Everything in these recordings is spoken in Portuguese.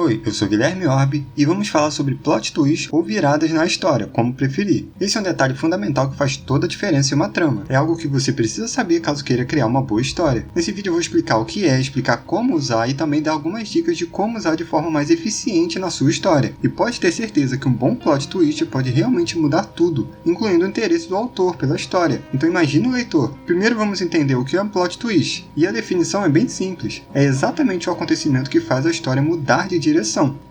Oi, eu sou Guilherme Orbi e vamos falar sobre plot twists ou viradas na história, como preferir. Esse é um detalhe fundamental que faz toda a diferença em uma trama. É algo que você precisa saber caso queira criar uma boa história. Nesse vídeo eu vou explicar o que é, explicar como usar e também dar algumas dicas de como usar de forma mais eficiente na sua história. E pode ter certeza que um bom plot twist pode realmente mudar tudo, incluindo o interesse do autor pela história. Então imagine o leitor. Primeiro vamos entender o que é um plot twist. E a definição é bem simples. É exatamente o acontecimento que faz a história mudar de direção.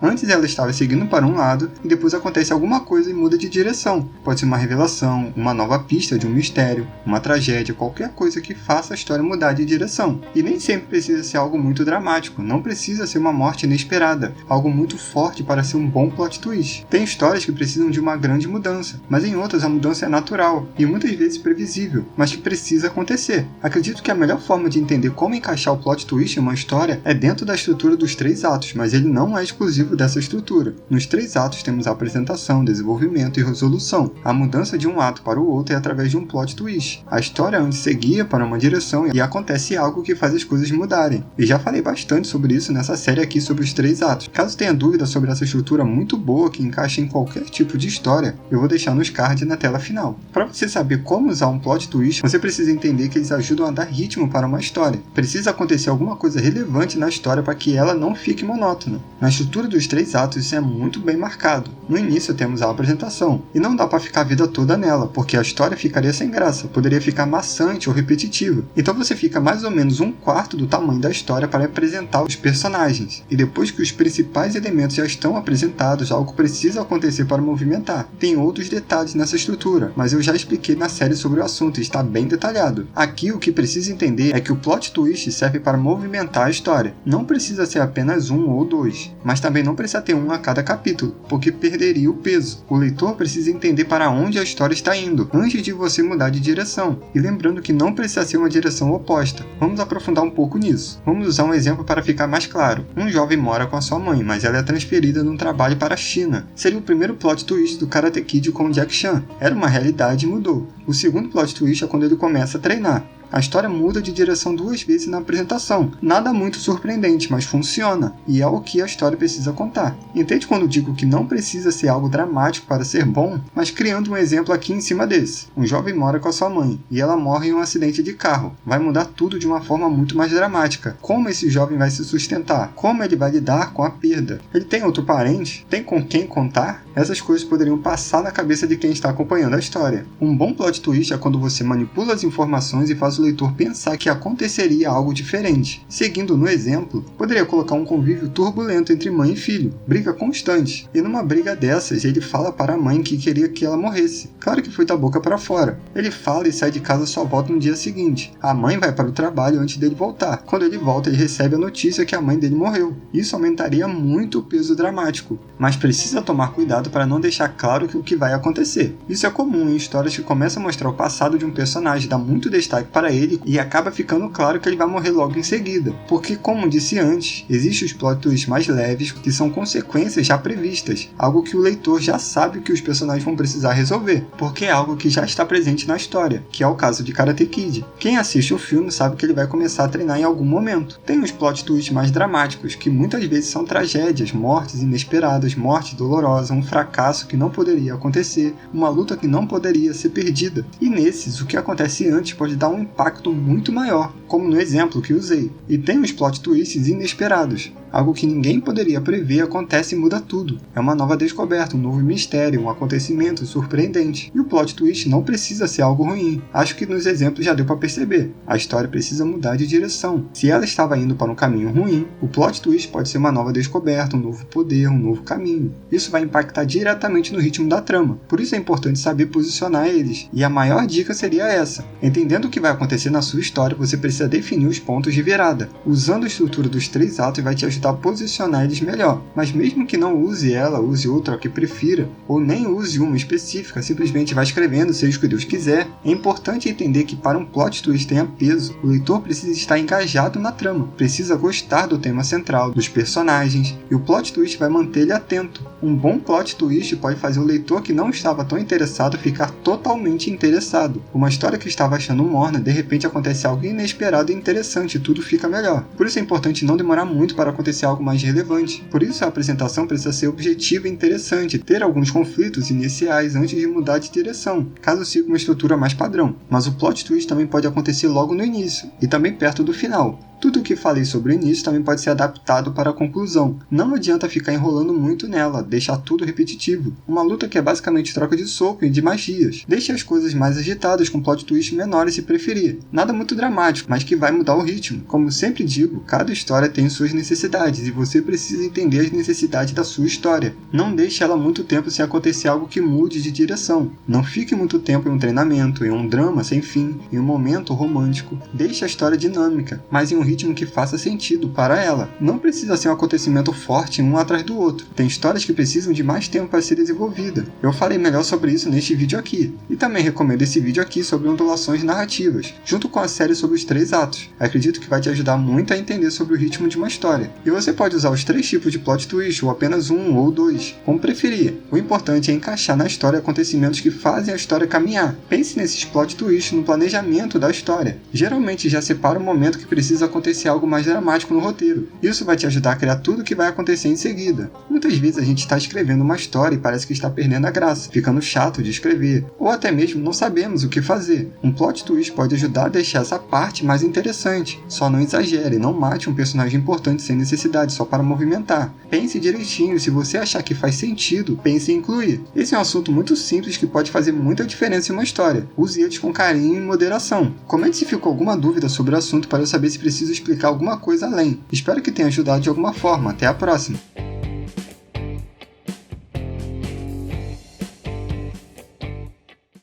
Antes ela estava seguindo para um lado e depois acontece alguma coisa e muda de direção. Pode ser uma revelação, uma nova pista de um mistério, uma tragédia, qualquer coisa que faça a história mudar de direção. E nem sempre precisa ser algo muito dramático, não precisa ser uma morte inesperada, algo muito forte para ser um bom plot twist. Tem histórias que precisam de uma grande mudança, mas em outras a mudança é natural e muitas vezes previsível, mas que precisa acontecer. Acredito que a melhor forma de entender como encaixar o plot twist em uma história é dentro da estrutura dos 3 atos, mas ele não é exclusivo dessa estrutura. Nos 3 atos temos a apresentação, desenvolvimento e resolução. A mudança de um ato para o outro é através de um plot twist. A história antes seguia para uma direção e acontece algo que faz as coisas mudarem. E já falei bastante sobre isso nessa série aqui sobre os 3 atos. Caso tenha dúvida sobre essa estrutura muito boa que encaixa em qualquer tipo de história, eu vou deixar nos cards na tela final. Para você saber como usar um plot twist, você precisa entender que eles ajudam a dar ritmo para uma história. Precisa acontecer alguma coisa relevante na história para que ela não fique monótona. Na estrutura dos 3 atos isso é muito bem marcado. No início temos a apresentação, e não dá para ficar a vida toda nela, porque a história ficaria sem graça, poderia ficar maçante ou repetitiva. Então você fica mais ou menos 1/4 do tamanho da história para apresentar os personagens. E depois que os principais elementos já estão apresentados, algo precisa acontecer para movimentar. Tem outros detalhes nessa estrutura, mas eu já expliquei na série sobre o assunto e está bem detalhado. Aqui o que precisa entender é que o plot twist serve para movimentar a história. Não precisa ser apenas 1 ou 2, mas também não precisa ter um a cada capítulo, porque perderia o peso. O leitor precisa entender para onde a história está indo, antes de você mudar de direção. E lembrando que não precisa ser uma direção oposta. Vamos aprofundar um pouco nisso. Vamos usar um exemplo para ficar mais claro. Um jovem mora com a sua mãe, mas ela é transferida num trabalho para a China. Seria o primeiro plot twist do Karate Kid com Jack Chan. Era uma realidade e mudou. O segundo plot twist é quando ele começa a treinar. A história muda de direção 2 vezes na apresentação. Nada muito surpreendente, mas funciona, e é o que a história precisa contar. Entende quando digo que não precisa ser algo dramático para ser bom? Mas criando um exemplo aqui em cima desse. Um jovem mora com a sua mãe, e ela morre em um acidente de carro. Vai mudar tudo de uma forma muito mais dramática. Como esse jovem vai se sustentar? Como ele vai lidar com a perda? Ele tem outro parente? Tem com quem contar? Essas coisas poderiam passar na cabeça de quem está acompanhando a história. Um bom plot twist é quando você manipula as informações e faz o leitor pensar que aconteceria algo diferente. Seguindo no exemplo, poderia colocar um convívio turbulento entre mãe e filho, briga constante, e numa briga dessas ele fala para a mãe que queria que ela morresse. Claro que foi da boca para fora. Ele fala e sai de casa só volta no dia seguinte. A mãe vai para o trabalho antes dele voltar. Quando ele volta, ele recebe a notícia que a mãe dele morreu. Isso aumentaria muito o peso dramático, mas precisa tomar cuidado para não deixar claro o que vai acontecer. Isso é comum em histórias que começam a mostrar o passado de um personagem, dá muito destaque para ele e acaba ficando claro que ele vai morrer logo em seguida. Porque, como disse antes, existem os plot twists mais leves que são consequências já previstas, algo que o leitor já sabe que os personagens vão precisar resolver, porque é algo que já está presente na história, que é o caso de Karate Kid. Quem assiste o filme sabe que ele vai começar a treinar em algum momento. Tem os plot twists mais dramáticos, que muitas vezes são tragédias, mortes inesperadas, morte dolorosa, um fracasso que não poderia acontecer, uma luta que não poderia ser perdida. E nesses, o que acontece antes pode dar um impacto muito maior, como no exemplo que usei. E tem os plot twists inesperados. Algo que ninguém poderia prever acontece e muda tudo. É uma nova descoberta, um novo mistério, um acontecimento surpreendente. E o plot twist não precisa ser algo ruim. Acho que nos exemplos já deu para perceber. A história precisa mudar de direção. Se ela estava indo para um caminho ruim, o plot twist pode ser uma nova descoberta, um novo poder, um novo caminho. Isso vai impactar diretamente no ritmo da trama. Por isso é importante saber posicionar eles. E a maior dica seria essa. Entendendo o que vai acontecer na sua história, você precisa definir os pontos de virada. Usando a estrutura dos 3 atos vai te ajudar a posicionar eles melhor, mas mesmo que não use ela, use outra que prefira, ou nem use uma específica, simplesmente vá escrevendo, seja o que Deus quiser. É importante entender que para um plot twist tenha peso, o leitor precisa estar engajado na trama, precisa gostar do tema central, dos personagens, e o plot twist vai manter ele atento. Um bom plot twist pode fazer o leitor que não estava tão interessado ficar totalmente interessado. Uma história que estava achando morna, de repente acontece algo inesperado e interessante e tudo fica melhor. Por isso é importante não demorar muito para acontecer algo mais relevante. Por isso a apresentação precisa ser objetiva e interessante, ter alguns conflitos iniciais antes de mudar de direção, caso siga uma estrutura mais padrão. Mas o plot twist também pode acontecer logo no início, e também perto do final. Tudo o que falei sobre o início também pode ser adaptado para a conclusão. Não adianta ficar enrolando muito nela, deixar tudo repetitivo. Uma luta que é basicamente troca de soco e de magias. Deixe as coisas mais agitadas com plot twists menores se preferir. Nada muito dramático, mas que vai mudar o ritmo. Como sempre digo, cada história tem suas necessidades e você precisa entender as necessidades da sua história. Não deixe ela muito tempo sem acontecer algo que mude de direção. Não fique muito tempo em um treinamento, em um drama sem fim, em um momento romântico. Deixe a história dinâmica, mas em um ritmo que faça sentido para ela. Não precisa ser um acontecimento forte um atrás do outro. Tem histórias que precisam de mais tempo para ser desenvolvida. Eu falei melhor sobre isso neste vídeo aqui. E também recomendo esse vídeo aqui sobre ondulações narrativas, junto com a série sobre os 3 atos. Acredito que vai te ajudar muito a entender sobre o ritmo de uma história. E você pode usar os 3 tipos de plot twist, ou apenas um ou 2, como preferir. O importante é encaixar na história acontecimentos que fazem a história caminhar. Pense nesses plot twists no planejamento da história. Geralmente já separa o momento que precisa acontecer algo mais dramático no roteiro. Isso vai te ajudar a criar tudo o que vai acontecer em seguida. Muitas vezes a gente está escrevendo uma história e parece que está perdendo a graça, ficando chato de escrever, ou até mesmo não sabemos o que fazer. Um plot twist pode ajudar a deixar essa parte mais interessante. Só não exagere, não mate um personagem importante sem necessidade, só para movimentar. Pense direitinho, se você achar que faz sentido, pense em incluir. Esse é um assunto muito simples que pode fazer muita diferença em uma história. Use eles com carinho e moderação. Comente se ficou alguma dúvida sobre o assunto para eu saber se preciso explicar alguma coisa além. Espero que tenha ajudado de alguma forma. Até a próxima!